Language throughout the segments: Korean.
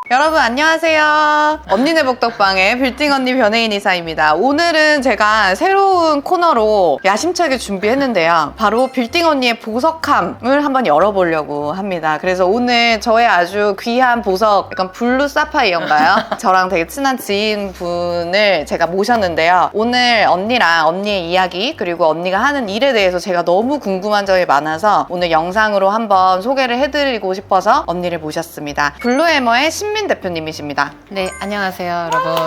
여러분 안녕하세요. 언니네 복덕방의 빌딩 언니 변혜인 이사입니다. 오늘은 제가 새로운 코너로 야심차게 준비했는데요. 바로 빌딩 언니의 보석함을 한번 열어보려고 합니다. 그래서 오늘 저의 아주 귀한 보석, 약간 블루 사파이어인가요? 저랑 되게 친한 지인분을 제가 모셨는데요. 오늘 언니랑 언니의 이야기 그리고 언니가 하는 일에 대해서 제가 너무 궁금한 점이 많아서 오늘 영상으로 한번 소개를 해드리고 싶어서 언니를 모셨습니다. 블루해머의 신민 대표님이십니다. 네, 안녕하세요, 여러분.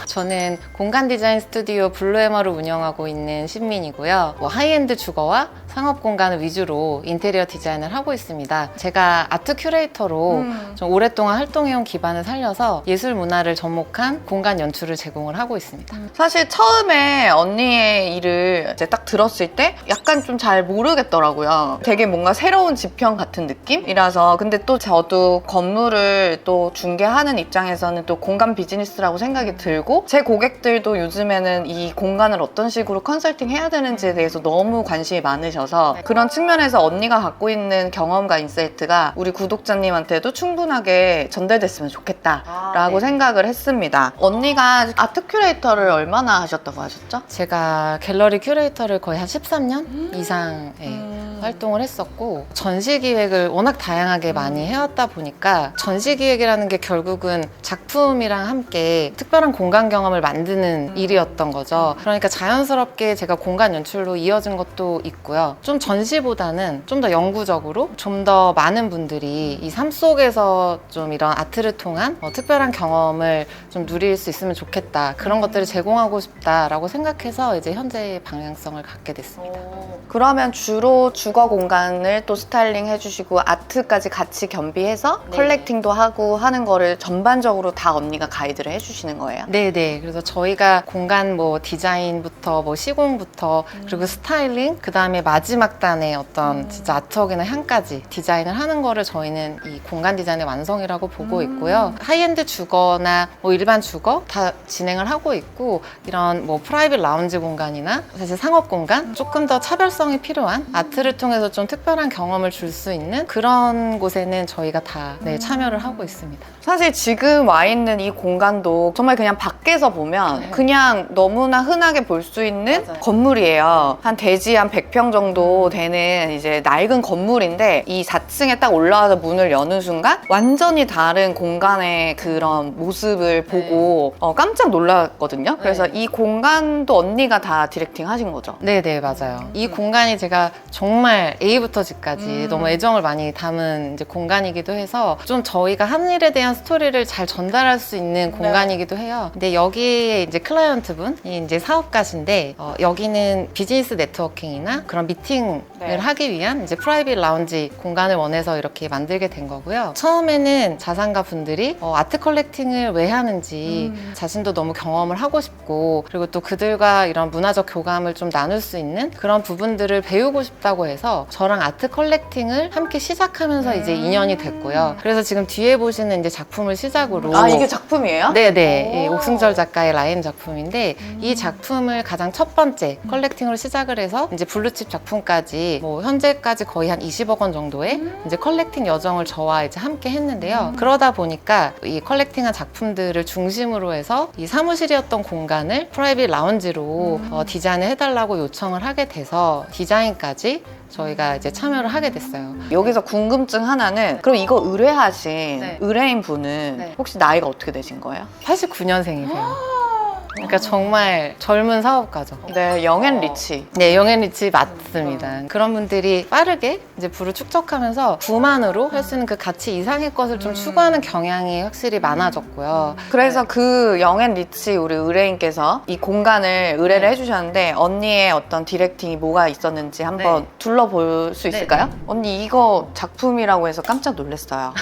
저는 공간 디자인 스튜디오 블루해머를 운영하고 있는 신민이고요. 하이엔드 주거와 상업 공간을 위주로 인테리어 디자인을 하고 있습니다. 제가 아트 큐레이터로 좀 오랫동안 활동해온 기반을 살려서 예술 문화를 접목한 공간 연출을 제공을 하고 있습니다. 사실 처음에 언니의 일을 이제 딱 들었을 때 약간 좀 잘 모르겠더라고요. 되게 뭔가 새로운 지평 같은 느낌이라서. 근데 또 저도 건물을 또 중개하는 입장에서는 또 공간 비즈니스라고 생각이 들고, 제 고객들도 요즘에는 이 공간을 어떤 식으로 컨설팅 해야 되는지에 대해서 너무 관심이 많으셔서 그런 측면에서 언니가 갖고 있는 경험과 인사이트가 우리 구독자님한테도 충분하게 전달됐으면 좋겠다라고 생각을 했습니다. 언니가 아트 큐레이터를 얼마나 하셨다고 하셨죠? 제가 갤러리 큐레이터를 거의 한 13년 이상 활동을 했었고, 전시 기획을 워낙 다양하게 많이 해왔다 보니까 전시 기획이라는 게 결국은 작품이랑 함께 특별한 공간 경험을 만드는 일이었던 거죠. 그러니까 자연스럽게 제가 공간 연출로 이어진 것도 있고요. 좀 전시보다는 좀 더 영구적으로 좀 더 많은 분들이 이 삶 속에서 좀 이런 아트를 통한 특별한 경험을 좀 누릴 수 있으면 좋겠다, 그런 것들을 제공하고 싶다라고 생각해서 이제 현재의 방향성을 갖게 됐습니다. 그러면 주로 주거 공간을 또 스타일링 해주시고 아트까지 같이 겸비해서 컬렉팅도 하고 하는 거를 전반적으로 다 언니가 가이드를 해주시는 거예요? 네네. 그래서 저희가 공간 디자인부터 시공부터 그리고 스타일링, 그 다음에 마지막 단의 어떤 진짜 아트웍이나 향까지 디자인을 하는 거를 저희는 이 공간 디자인의 완성이라고 보고 있고요. 하이엔드 주거나 일반 주거 다 진행을 하고 있고, 이런 프라이빗 라운지 공간이나 사실 상업 공간, 조금 더 차별성이 필요한 아트를 통해서 좀 특별한 경험을 줄 수 있는 그런 곳에는 저희가 다 참여를 하고 있습니다. 사실 지금 와 있는 이 공간도 정말 그냥 밖에서 보면 그냥 너무나 흔하게 볼 수 있는 건물이에요. 한 대지 한 100평 정도 되는 이제 낡은 건물인데, 이 4층에 딱 올라와서 문을 여는 순간 완전히 다른 공간의 그런 모습을 보고 깜짝 놀랐거든요. 그래서 이 공간도 언니가 다 디렉팅 하신 거죠? 네네, 맞아요. 이 공간이 제가 정말 A부터 G까지 너무 애정을 많이 담은 이제 공간이기도 해서 좀 저희가 하는 일에 대한 스토리를 잘 전달할 수 있는 공간이기도 해요. 근데 여기에 이제 클라이언트분이 이제 사업가신데, 여기는 비즈니스 네트워킹이나 그런 미팅을 하기 위한 이제 프라이빗 라운지 공간을 원해서 이렇게 만들게 된 거고요. 처음에는 자산가 분들이 아트 컬렉팅을 왜 하는지 자신도 너무 경험을 하고 싶고, 그리고 또 그들과 이런 문화적 교감을 좀 나눌 수 있는 그런 부분들을 배우고 싶다고 해서 저랑 아트 컬렉팅을 함께 시작하면서 이제 인연이 됐고요. 그래서 지금 뒤에 보시는 이제 작품을 시작으로. 아, 이게 작품이에요? 네네. 옥승철 작가의 라인 작품인데, 이 작품을 가장 첫 번째 컬렉팅으로 시작을 해서 이제 블루칩 작품까지 현재까지 거의 한 20억 원 정도의 이제 컬렉팅 여정을 저와 이제 함께 했는데요. 그러다 보니까 이 컬렉팅한 작품들을 중심으로 해서 이 사무실이었던 공간을 프라이빗 라운지로 디자인을 해달라고 요청을 하게 돼서 디자인까지 저희가 이제 참여를 하게 됐어요. 여기서 궁금증 하나는, 그럼 이거 의뢰하신 의뢰인 분은 혹시 나이가 어떻게 되신 거예요? 89년생이세요. 그러니까 정말 젊은 사업가죠. 네, 영앤리치. 네, 영앤리치 맞습니다. 그런 분들이 빠르게 이제 부를 축적하면서 부만으로 할 수 있는 그 가치 이상의 것을 좀 추구하는 경향이 확실히 많아졌고요. 그래서 그 영앤리치 우리 의뢰인께서 이 공간을 의뢰를 해주셨는데, 언니의 어떤 디렉팅이 뭐가 있었는지 한번 둘러볼 수 있을까요? 언니 이거 작품이라고 해서 깜짝 놀랐어요.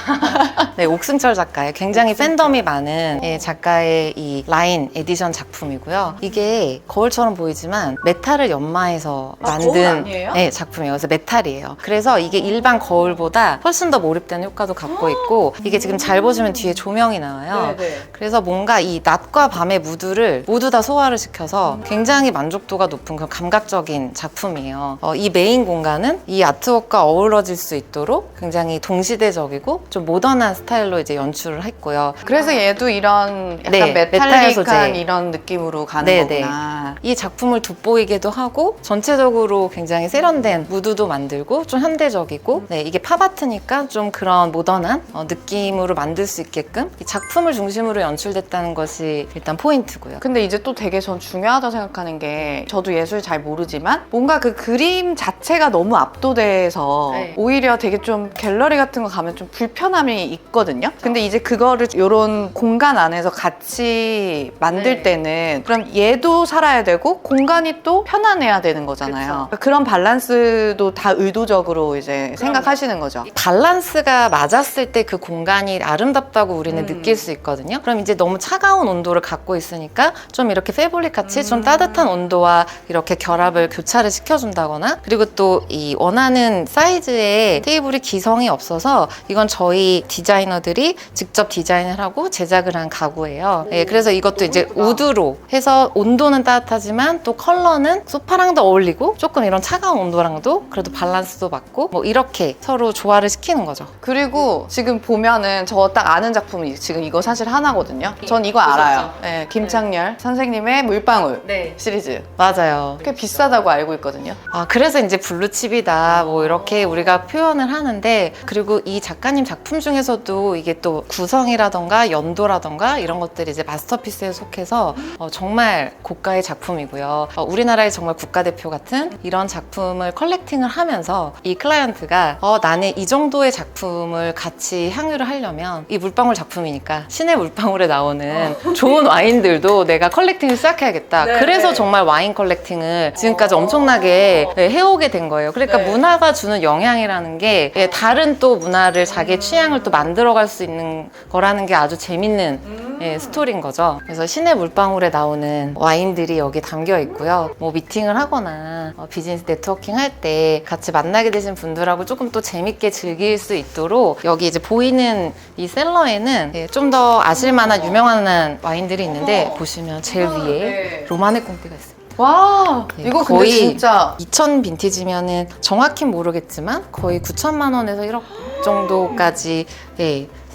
네, 옥승철 작가의 굉장히 팬덤이 많은 작가의 이 라인 에디션 작품이고요. 이게 거울처럼 보이지만 메탈을 연마해서 거울 만든 아니에요? 네, 작품이에요. 그래서 메탈이에요. 그래서 이게 일반 거울보다 훨씬 더 몰입되는 효과도 갖고 있고 이게 지금 잘 보시면 뒤에 조명이 나와요. 네네. 그래서 뭔가 이 낮과 밤의 무드를 모두 다 소화를 시켜서 굉장히 만족도가 높은 그런 감각적인 작품이에요. 이 메인 공간은 이 아트웍과 어우러질 수 있도록 굉장히 동시대적이고 좀 모던한 스타일로 이제 연출을 했고요. 그래서 얘도 이런 약간 네, 메탈 메탈릭한 소재. 이런 느낌으로 가는 네네. 거구나. 이 작품을 돋보이게도 하고 전체적으로 굉장히 세련된 무드도 만들고 좀 현대적이고 네, 이게 팝아트니까 좀 그런 모던한 느낌으로 만들 수 있게끔 이 작품을 중심으로 연출됐다는 것이 일단 포인트고요. 근데 이제 또 되게 전 중요하다고 생각하는 게 저도 예술 잘 모르지만 뭔가 그 그림 자체가 너무 압도돼서 네. 오히려 되게 좀 갤러리 같은 거 가면 좀 불편함이 있거든요. 근데 이제 그거를 이런 공간 안에서 같이 만들 네. 때는 그럼 얘도 살아야 되고 공간이 또 편안해야 되는 거잖아요. 그런 밸런스도 다 의도적으로 이제 생각하시는 거죠. 밸런스가 맞았을 때 그 공간이 아름답다고 우리는 느낄 수 있거든요. 그럼 이제 너무 차가운 온도를 갖고 있으니까 좀 이렇게 패브릭 같이 좀 따뜻한 온도와 이렇게 결합을 교차를 시켜준다거나 그리고 또 이 원하는 사이즈의 테이블이 기성이 없어서 이건 저희 디자이너들이 직접 디자인을 하고 제작을 한 가구예요. 예, 그래서 이것도 이제 우드로 해서 온도는 따뜻하지만 또 컬러는 소파랑도 어울리고 조금 이런 차가운 온도랑도 그래도 밸런스도 맞고 뭐 이렇게 서로 조화를 시키는 거죠. 그리고 지금 보면은 저 딱 아는 작품이 지금 이거 사실 하나거든요. 전 이거 알아요. 네, 김창렬 선생님의 물방울 시리즈. 맞아요. 꽤 비싸다고 알고 있거든요. 아, 그래서 이제 블루칩이다 뭐 이렇게 우리가 표현을 하는데 그리고 이 작가님 작품 중에서도 이게 또 구성이라던가 연도라던가 이런 것들이 이제 마스터피스에 속해서 정말 고가의 작품이고요. 우리나라의 정말 국가대표 같은 이런 작품을 컬렉팅을 하면서 이 클라이언트가 나는 이 정도의 작품을 같이 향유를 하려면 이 물방울 작품이니까 신의 물방울에 나오는 좋은 와인들도 내가 컬렉팅을 시작해야겠다. 네, 그래서 네. 정말 와인 컬렉팅을 지금까지 엄청나게 해오게 된 거예요. 그러니까 네. 문화가 주는 영향이라는 게 다른 또 문화를 자기의 취향을 또 만들어갈 수 있는 거라는 게 아주 재밌는 스토리인 거죠. 그래서 신의 물방울에 나오는 와인들이 여기 담겨 있고요. 뭐 미팅을 하거나 비즈니스 네트워킹 할 때 같이 만나게 되신 분들하고 조금 또 재밌게 즐길 수 있도록 여기 이제 보이는 이 셀러에는 좀 더 아실만한 유명한 와인들이 있는데 보시면 제일 위에 네. 로마네 꽁띠가 있습니다. 와, 네, 이거 근데 거의 진짜 2000 빈티지면은 정확히는 모르겠지만 거의 9천만 원에서 1억 정도까지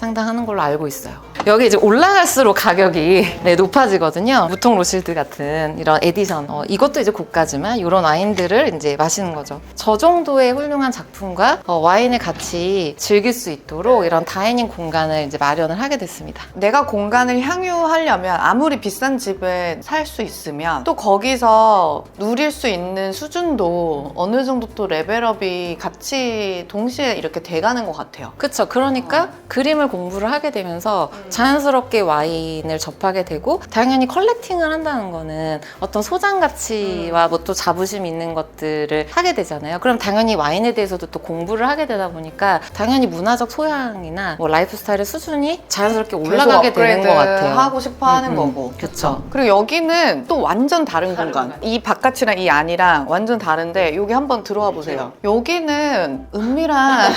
상당하는 걸로 알고 있어요. 여기 이제 올라갈수록 가격이 높아지거든요. 무통 로실드 같은 이런 에디션 이것도 이제 고가지만 이런 와인들을 이제 마시는 거죠. 저 정도의 훌륭한 작품과 와인을 같이 즐길 수 있도록 이런 다이닝 공간을 이제 마련을 하게 됐습니다. 내가 공간을 향유하려면 아무리 비싼 집에 살 수 있으면 또 거기서 누릴 수 있는 수준도 어느 정도 또 레벨업이 같이 동시에 이렇게 돼가는 것 같아요. 그쵸. 그러니까 그림을 공부를 하게 되면서 자연스럽게 와인을 접하게 되고 당연히 컬렉팅을 한다는 거는 어떤 소장 가치와 뭐 또 자부심 있는 것들을 하게 되잖아요. 그럼 당연히 와인에 대해서도 또 공부를 하게 되다 보니까 당연히 문화적 소양이나 뭐 라이프 스타일의 수준이 자연스럽게 올라가게 되는 것 같아요. 하고 싶어 하는 거고. 그쵸. 그리고 여기는 또 완전 다른 공간. 이 바깥이랑 이 안이랑 완전 다른데 여기 한번 들어와 보세요. 여기는 은밀한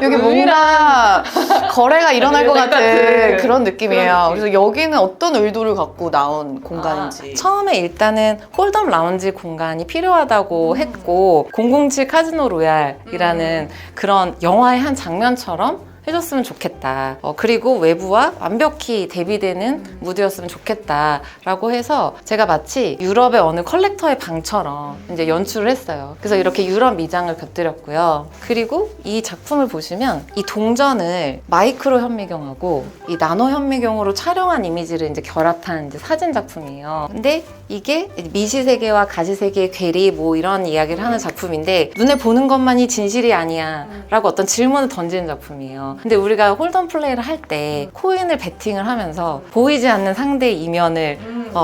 여기 뭔가 거래가 일어날 것 같은 그런 느낌이에요. 그래서 여기는 어떤 의도를 갖고 나온 공간인지. 처음에 일단은 홀덤 라운지 공간이 필요하다고 했고 007 카지노 로얄이라는 그런 영화의 한 장면처럼 해줬으면 좋겠다. 그리고 외부와 완벽히 대비되는 무드였으면 좋겠다라고 해서 제가 마치 유럽의 어느 컬렉터의 방처럼 이제 연출을 했어요. 그래서 이렇게 유럽 미장을 곁들였고요. 그리고 이 작품을 보시면 이 동전을 마이크로 현미경하고 이 나노 현미경으로 촬영한 이미지를 이제 결합한 이제 사진 작품이에요. 근데 이게 미시 세계와 가시 세계의 괴리 뭐 이런 이야기를 하는 작품인데 눈에 보는 것만이 진실이 아니야 라고 어떤 질문을 던지는 작품이에요. 근데 우리가 홀덤 플레이를 할 때 코인을 베팅을 하면서 보이지 않는 상대의 이면을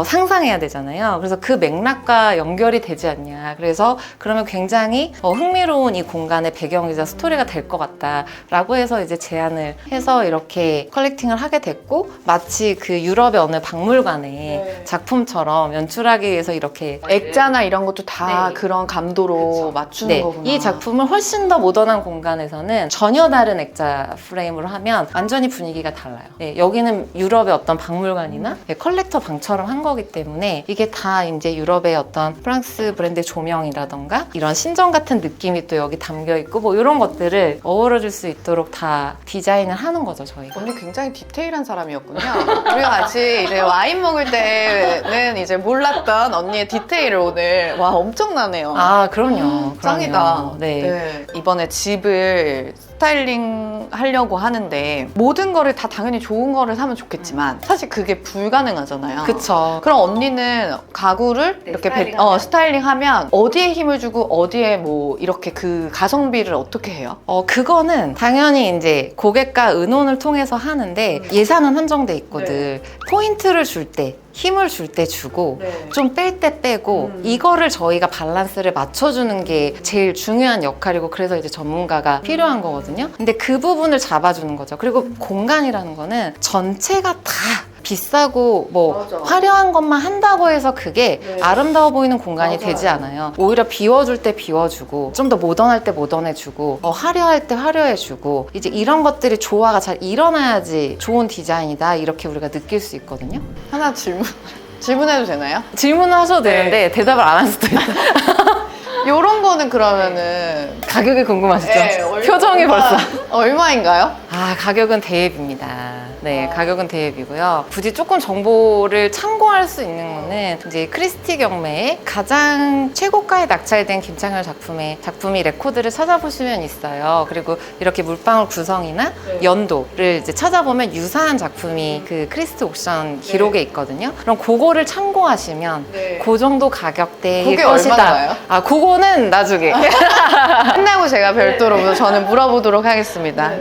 상상해야 되잖아요. 그래서 그 맥락과 연결이 되지 않냐. 그래서 그러면 굉장히 흥미로운 이 공간의 배경이자 스토리가 될 것 같다라고 해서 이제 제안을 해서 이렇게 컬렉팅을 하게 됐고, 마치 그 유럽의 어느 박물관의 작품처럼 연출하기 위해서 이렇게 액자나 이런 것도 다 네. 그런 감도로 맞추는 네, 거구나. 이 작품을 훨씬 더 모던한 공간에서는 전혀 다른 액자 프레임으로 하면 완전히 분위기가 달라요. 네, 여기는 유럽의 어떤 박물관이나 컬렉터 방처럼 한 거기 때문에 이게 다 이제 유럽의 어떤 프랑스 브랜드의 조명이라던가 이런 신전 같은 느낌이 또 여기 담겨 있고 뭐 이런 것들을 어우러질 수 있도록 다 디자인을 하는 거죠, 저희가. 언니 굉장히 디테일한 사람이었군요. 우리가 같이 이제 와인 먹을 때는 이제 몰랐던 언니의 디테일을 오늘 와 엄청나네요. 아, 그럼요. 짱이다. 그럼요. 네. 네. 이번에 집을 스타일링 하려고 하는데 모든 거를 다 당연히 좋은 거를 사면 좋겠지만 사실 그게 불가능하잖아요. 그쵸. 그럼 언니는 가구를 이렇게 스타일링하면 어디에 힘을 주고 어디에 뭐 이렇게 그 가성비를 어떻게 해요? 그거는 당연히 이제 고객과 의논을 통해서 하는데 예산은 한정돼 있거든. 포인트를 줄 때, 힘을 줄 때 주고 좀 뺄 때 빼고 이거를 저희가 밸런스를 맞춰주는 게 제일 중요한 역할이고, 그래서 이제 전문가가 필요한 거거든요. 근데 그 부분을 잡아주는 거죠. 그리고 공간이라는 거는 전체가 다 비싸고 뭐 맞아. 화려한 것만 한다고 해서 그게 아름다워 보이는 공간이 맞아요. 되지 않아요. 오히려 비워줄 때 비워주고 좀 더 모던할 때 모던해주고 화려할 때 화려해주고 이제 이런 것들이 조화가 잘 일어나야지 좋은 디자인이다, 이렇게 우리가 느낄 수 있거든요. 하나 질문해도 되나요? 질문을 하셔도 되는데 대답을 안 할 수도 있어요. 요런 거는 그러면은 가격이 궁금하시죠? 네, 표정이 벌써. 얼마인가요? 가격은 대입입니다. 네, 가격은 대입이고요. 굳이 조금 정보를 참고할 수 있는 거는 이제 크리스티 경매의 가장 최고가에 낙찰된 김창열 작품이 레코드를 찾아보시면 있어요. 그리고 이렇게 물방울 구성이나 연도를 이제 찾아보면 유사한 작품이 그 크리스티 옥션 기록에 있거든요. 그럼 그거를 참고하시면 그 정도 가격대일 그게 것이다. 얼마나요? 그거는 나중에. 끝나고 제가 별도로 저는 물어보도록 하겠습니다.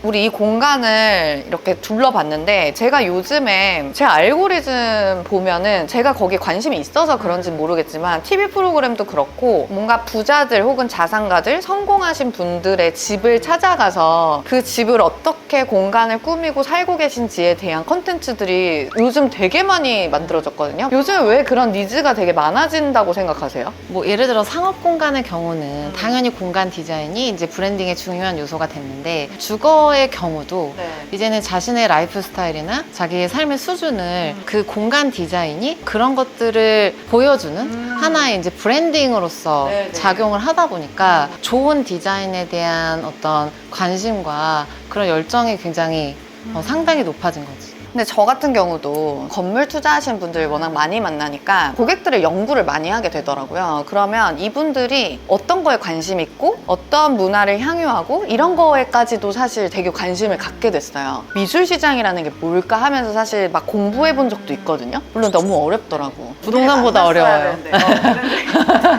우리 이 공간을 이렇게 둘러봤는데 제가 요즘에 제 알고리즘 보면은 제가 거기에 관심이 있어서 그런지는 모르겠지만 TV 프로그램도 그렇고 뭔가 부자들 혹은 자산가들 성공하신 분들의 집을 찾아가서 그 집을 어떻게 공간을 꾸미고 살고 계신지에 대한 컨텐츠들이 요즘 되게 많이 만들어졌거든요. 요즘 왜 그런 니즈가 되게 많아진다고 생각하세요? 뭐 예를 들어 상업 공간의 경우는 당연히 공간 디자인이 이제 브랜딩의 중요한 요소가 됐는데, 주거의 경우도 이제는 자신의 라이프 스타일이나 자기의 삶의 수준을 그 공간 디자인이 그런 것들을 보여주는 하나의 이제 브랜딩으로서 작용을 하다 보니까 좋은 디자인에 대한 어떤 관심과 그런 열정이 굉장히 상당히 높아진 거지. 근데 저 같은 경우도 건물 투자하시는 분들 워낙 많이 만나니까 고객들의 연구를 많이 하게 되더라고요. 그러면 이분들이 어떤 거에 관심 있고 어떤 문화를 향유하고 이런 거에까지도 사실 되게 관심을 갖게 됐어요. 미술 시장이라는 게 뭘까 하면서 사실 막 공부해 본 적도 있거든요. 물론 너무 어렵더라고. 부동산보다 어려워요.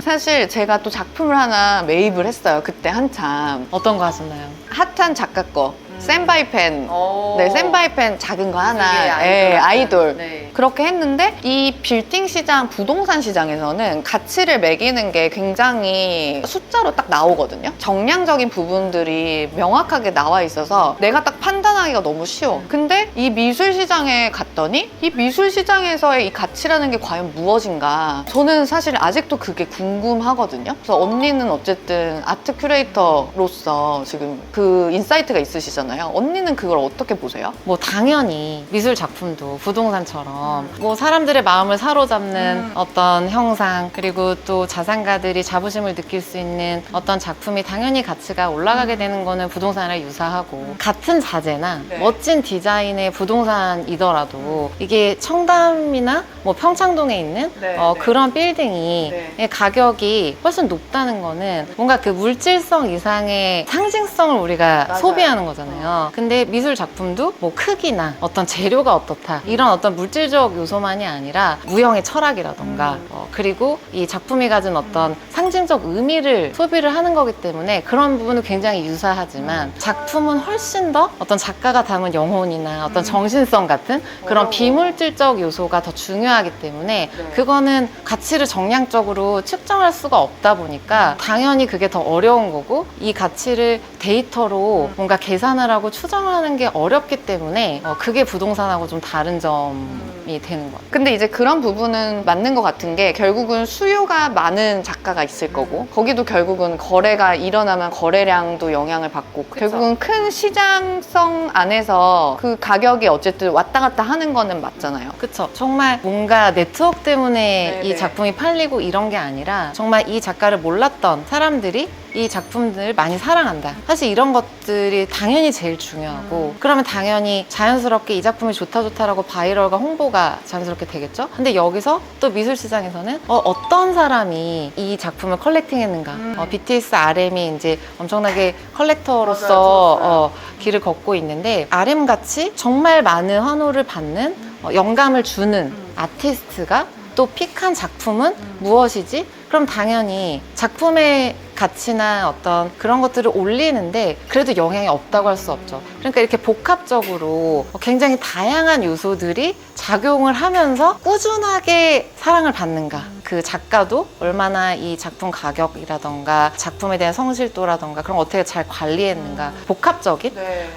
사실 제가 또 작품을 하나 매입을 했어요. 그때 한참 어떤 거 하셨나요? 핫한 작가 거 센바이펜, 네, 센바이펜 작은 거 하나, 아이돌. 아이돌. 네. 그렇게 했는데 이 빌딩 시장, 부동산 시장에서는 가치를 매기는 게 굉장히 숫자로 딱 나오거든요. 정량적인 부분들이 명확하게 나와 있어서 내가 딱 판단하기가 너무 쉬워. 근데 이 미술 시장에 갔더니 이 미술 시장에서의 이 가치라는 게 과연 무엇인가? 저는 사실 아직도 그게 궁금하거든요. 그래서 언니는 어쨌든 아트 큐레이터로서 지금 그 인사이트가 있으시잖아요. 언니는 그걸 어떻게 보세요? 뭐 당연히 미술 작품도 부동산처럼 뭐 사람들의 마음을 사로잡는 어떤 형상, 그리고 또 자산가들이 자부심을 느낄 수 있는 어떤 작품이 당연히 가치가 올라가게 되는 거는 부동산이랑 유사하고, 같은 자재나 멋진 디자인의 부동산이더라도 이게 청담이나 뭐 평창동에 있는 그런 빌딩이 가격이 훨씬 높다는 거는 뭔가 그 물질성 이상의 상징성을 우리가 소비하는 거잖아요. 근데 미술 작품도 뭐 크기나 어떤 재료가 어떻다 이런 어떤 물질적 요소만이 아니라 무형의 철학이라던가 그리고 이 작품이 가진 어떤 상징적 의미를 소비를 하는 거기 때문에 그런 부분은 굉장히 유사하지만 작품은 훨씬 더 어떤 작가가 담은 영혼이나 어떤 정신성 같은 그런 어려워. 비물질적 요소가 더 중요하기 때문에 네. 그거는 가치를 정량적으로 측정할 수가 없다 보니까 당연히 그게 더 어려운 거고, 이 가치를 데이터로 뭔가 계산을 하고 추정하는 게 어렵기 때문에 그게 부동산하고 좀 다른 점이 되는 것 같아요. 근데 이제 그런 부분은 맞는 것 같은 게 결국은 수요가 많은 작가가 있을 거고 거기도 결국은 거래가 일어나면 거래량도 영향을 받고 결국은 큰 시장성 안에서 그 가격이 어쨌든 왔다 갔다 하는 거는 맞잖아요. 그쵸. 정말 뭔가 네트워크 때문에 네네. 이 작품이 팔리고 이런 게 아니라 정말 이 작가를 몰랐던 사람들이 이 작품들을 많이 사랑한다. 사실 이런 것들이 당연히 제일 중요하고, 그러면 당연히 자연스럽게 이 작품이 좋다라고 바이럴과 홍보가 자연스럽게 되겠죠? 근데 여기서 또 미술 시장에서는 어떤 사람이 이 작품을 컬렉팅했는가. BTS RM이 이제 엄청나게 컬렉터로서 맞아요. 길을 걷고 있는데, RM 같이 정말 많은 환호를 받는 영감을 주는 아티스트가 또 픽한 작품은 무엇이지? 그럼 당연히 작품의 가치나 어떤 그런 것들을 올리는데 그래도 영향이 없다고 할 수 없죠. 그러니까 이렇게 복합적으로 굉장히 다양한 요소들이 작용을 하면서 꾸준하게 사랑을 받는가. 그 작가도 얼마나 이 작품 가격이라던가 작품에 대한 성실도라던가 그런 거 어떻게 잘 관리했는가. 복합적인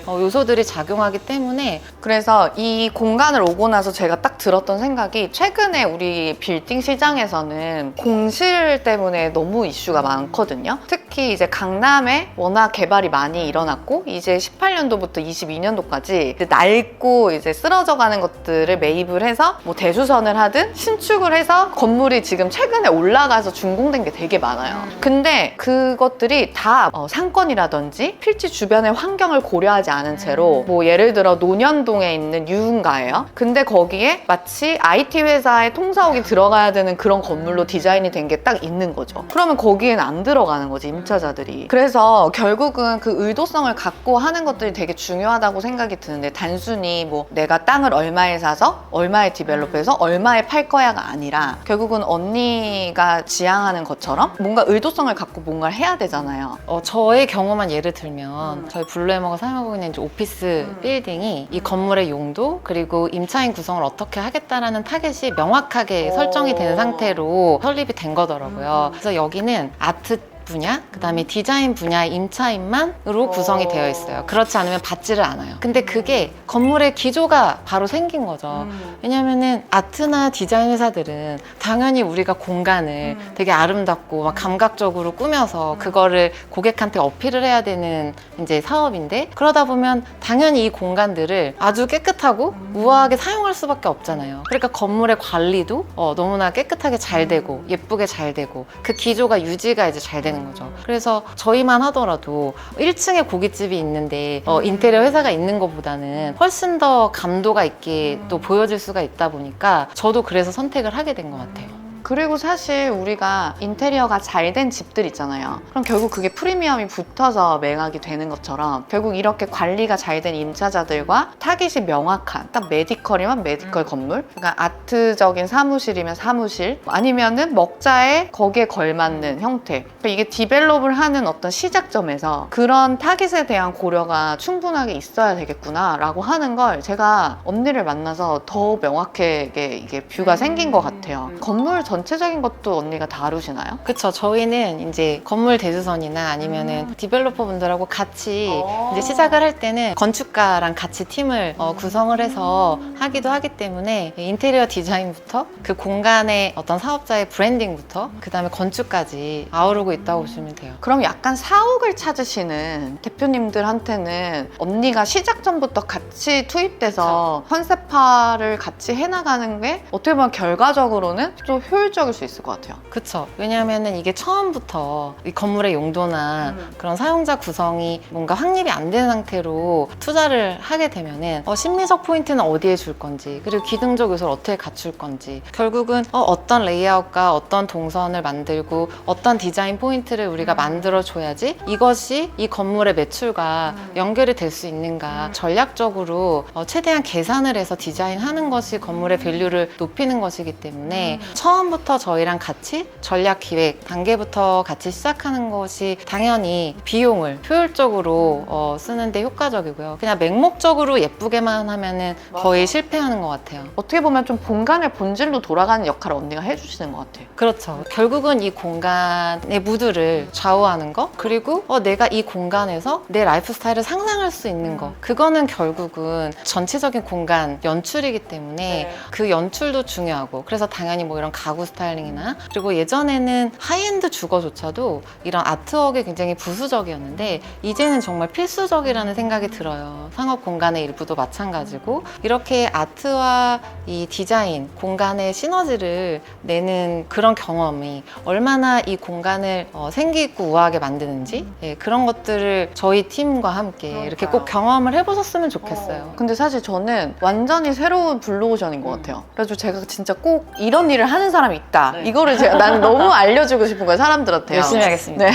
요소들이 작용하기 때문에. 그래서 이 공간을 오고 나서 제가 딱 들었던 생각이, 최근에 우리 빌딩 시장에서는 공실 때문에 너무 이슈가 많거든요. 특히 이제 강남에 워낙 개발이 많이 일어났고 이제 18년도부터 22년도까지 낡고 이제 쓰러져 가는 것들을 매입을 해서 뭐 대주선을 하든 신축을 해서 건물이 지금 최근에 올라가서 준공된 게 되게 많아요. 근데 그것들이 다 상권이라든지 필지 주변의 환경을 고려하지 않은 채로, 뭐 예를 들어 논현동에 있는 유흥가예요. 근데 거기에 마치 IT 회사의 통사옥이 들어가야 되는 그런 건물로 디자인이 된 게 딱 있는 거죠. 그러면 거기에는 안 들어가는 거지, 임차자들이. 그래서 결국은 그 의도성을 갖고 하는 것들이 되게 중요하다고 생각이 드는데, 단순히 뭐 내가 땅을 얼마에 사서 얼마에 디벨롭해서 얼마에 팔 거야가 아니라 결국은 언니가 지향하는 것처럼 뭔가 의도성을 갖고 뭔가를 해야 되잖아요. 저의 경우만 예를 들면 저희 블루에머가 사용하고 있는 이제 오피스 빌딩이 이 건물의 용도 그리고 임차인 구성을 어떻게 하겠다라는 타겟이 명확하게 설정이 된 상태로 설립이 된 거더라고요. 그래서 여기는 아트 분야, 그 다음에 디자인 분야의 임차인만으로 구성이 되어 있어요. 그렇지 않으면 받지를 않아요. 근데 그게 건물의 기조가 바로 생긴 거죠. 왜냐면은 아트나 디자인 회사들은 당연히 우리가 공간을 되게 아름답고 막 감각적으로 꾸며서 그거를 고객한테 어필을 해야 되는 이제 사업인데, 그러다 보면 당연히 이 공간들을 아주 깨끗하고 우아하게 사용할 수밖에 없잖아요. 그러니까 건물의 관리도 너무나 깨끗하게 잘 되고 예쁘게 잘 되고 그 기조가 유지가 이제 잘 되는 거죠. 그래서 저희만 하더라도 1층에 고깃집이 있는데 인테리어 회사가 있는 것보다는 훨씬 더 감도가 있게 또 보여질 수가 있다 보니까 저도 그래서 선택을 하게 된 것 같아요. 그리고 사실 우리가 인테리어가 잘 된 집들 있잖아요. 그럼 결국 그게 프리미엄이 붙어서 매각이 되는 것처럼 결국 이렇게 관리가 잘 된 임차자들과 타깃이 명확한 딱 메디컬이면 메디컬 건물, 그러니까 아트적인 사무실이면 사무실, 아니면은 먹자에 거기에 걸맞는 형태, 그러니까 이게 디벨롭을 하는 어떤 시작점에서 그런 타깃에 대한 고려가 충분하게 있어야 되겠구나 라고 하는 걸 제가 언니를 만나서 더 명확하게 이게 뷰가 생긴 것 같아요. 건물 전체적인 것도 언니가 다루시나요? 그쵸. 저희는 이제 건물 대주선이나 아니면은 디벨로퍼 분들하고 같이 이제 시작을 할 때는 건축가랑 같이 팀을 구성을 해서 하기도 하기 때문에 인테리어 디자인부터 그 공간의 어떤 사업자의 브랜딩부터 그 다음에 건축까지 아우르고 있다고 보시면 돼요. 그럼 약간 사옥을 찾으시는 대표님들한테는 언니가 시작점부터 같이 투입돼서 컨셉화를 같이 해나가는 게 어떻게 보면 결과적으로는 좀 효율적일 수 있을 것 같아요. 그쵸. 왜냐하면 이게 처음부터 이 건물의 용도나 그런 사용자 구성이 뭔가 확립이 안 된 상태로 투자를 하게 되면은 심리적 포인트는 어디에 줄 건지, 그리고 기능적 요소를 어떻게 갖출 건지, 결국은 어떤 레이아웃과 어떤 동선을 만들고 어떤 디자인 포인트를 우리가 만들어줘야지 이것이 이 건물의 매출과 연결이 될 수 있는가, 전략적으로 최대한 계산을 해서 디자인하는 것이 건물의 밸류를 높이는 것이기 때문에 처음 처음부터 저희랑 같이 전략 기획 단계부터 같이 시작하는 것이 당연히 비용을 효율적으로 쓰는데 효과적이고요. 그냥 맹목적으로 예쁘게만 하면은 거의 실패하는 것 같아요. 어떻게 보면 좀 공간의 본질로 돌아가는 역할을 언니가 해주시는 것 같아요. 그렇죠. 결국은 이 공간의 무드를 좌우하는 거, 그리고 내가 이 공간에서 내 라이프 스타일을 상상할 수 있는 거, 그거는 결국은 전체적인 공간 연출이기 때문에 그 연출도 중요하고, 그래서 당연히 뭐 이런 가구 스타일링이나, 그리고 예전에는 하이엔드 주거조차도 이런 아트웍이 굉장히 부수적이었는데 이제는 정말 필수적이라는 생각이 들어요. 상업 공간의 일부도 마찬가지고, 이렇게 아트와 이 디자인, 공간의 시너지를 내는 그런 경험이 얼마나 이 공간을 생기있고 우아하게 만드는지, 그런 것들을 저희 팀과 함께 이렇게 꼭 경험을 해보셨으면 좋겠어요. 근데 사실 저는 완전히 새로운 블루오션인 것 같아요. 그래서 제가 진짜 꼭 이런 일을 하는 사람이 있다. 이거를 나는 너무 알려주고 싶은 거예요, 사람들한테요. 열심히 하겠습니다. 네.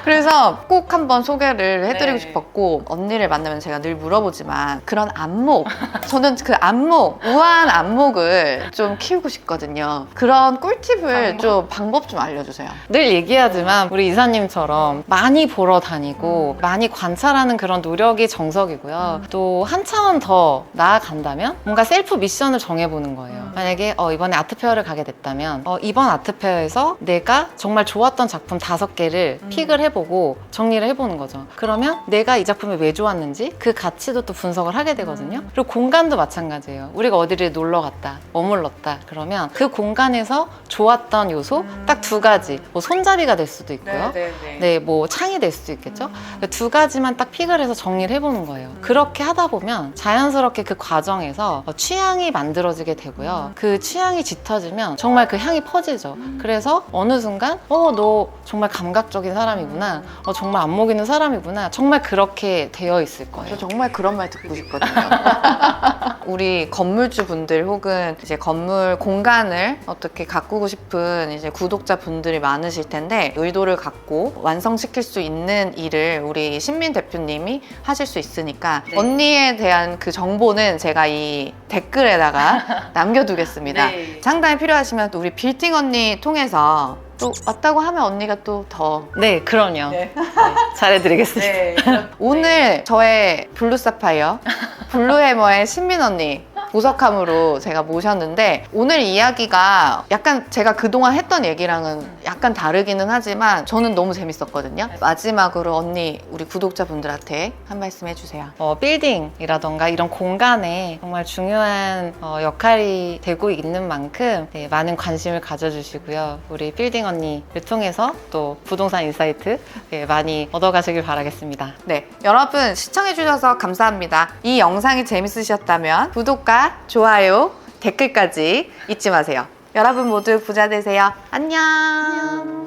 그래서 꼭 한번 소개를 해드리고 싶었고, 언니를 만나면 제가 늘 물어보지만 그런 안목, 저는 그 안목, 우아한 안목을 좀 키우고 싶거든요. 그런 꿀팁을 좀 방법 좀 알려주세요. 늘 얘기하지만 우리 이사님처럼 많이 보러 다니고 많이 관찰하는 그런 노력이 정석이고요. 또 한 차원 더 나아간다면 뭔가 셀프 미션을 정해보는 거예요. 만약에 이번에 아트페어를 가게 됐다면 이번 아트페어에서 내가 정말 좋았던 작품 5개를 픽을 해보고 정리를 해보는 거죠. 그러면 내가 이 작품이 왜 좋았는지 그 가치도 또 분석을 하게 되거든요. 그리고 공간도 마찬가지예요. 우리가 어디를 놀러 갔다, 머물렀다 그러면 그 공간에서 좋았던 요소 딱 2가지, 뭐 손잡이가 될 수도 있고요. 네, 뭐 창이 될 수도 있겠죠. 2가지만 딱 픽을 해서 정리를 해보는 거예요. 그렇게 하다 보면 자연스럽게 그 과정에서 취향이 만들어지게 되고요. 그 취향이 짙어지면 정말 그 향이 퍼지죠. 그래서 어느 순간 너 정말 감각적인 사람이구나, 정말 안목 있는 사람이구나, 정말 그렇게 되어 있을 거예요. 저 정말 그런 말 듣고 싶거든요. 우리 건물주 분들 혹은 이제 건물 공간을 어떻게 가꾸고 싶은 이제 구독자 분들이 많으실 텐데, 의도를 갖고 완성시킬 수 있는 일을 우리 신민 대표님이 하실 수 있으니까 언니에 대한 그 정보는 제가 이 댓글에다가 남겨두겠습니다. 상담이 필요하시면 또 우리 빌딩 언니 통해서 또 왔다고 하면 언니가 또 더. 네, 그럼요. 네, 잘해드리겠습니다. 오늘 저의 블루 사파이어, 블루 해머의 신민 언니 보석함으로 제가 모셨는데, 오늘 이야기가 약간 제가 그동안 했던 얘기랑은 약간 다르기는 하지만 저는 너무 재밌었거든요. 마지막으로 언니 우리 구독자분들한테 한 말씀 해주세요. 빌딩이라던가 이런 공간에 정말 중요한 역할이 되고 있는 만큼 많은 관심을 가져주시고요. 우리 빌딩 언니를 통해서 또 부동산 인사이트 많이 얻어가시길 바라겠습니다. 네, 여러분 시청해주셔서 감사합니다. 이 영상이 재밌으셨다면 구독과 좋아요, 댓글까지 잊지 마세요. 여러분 모두 부자 되세요. 안녕.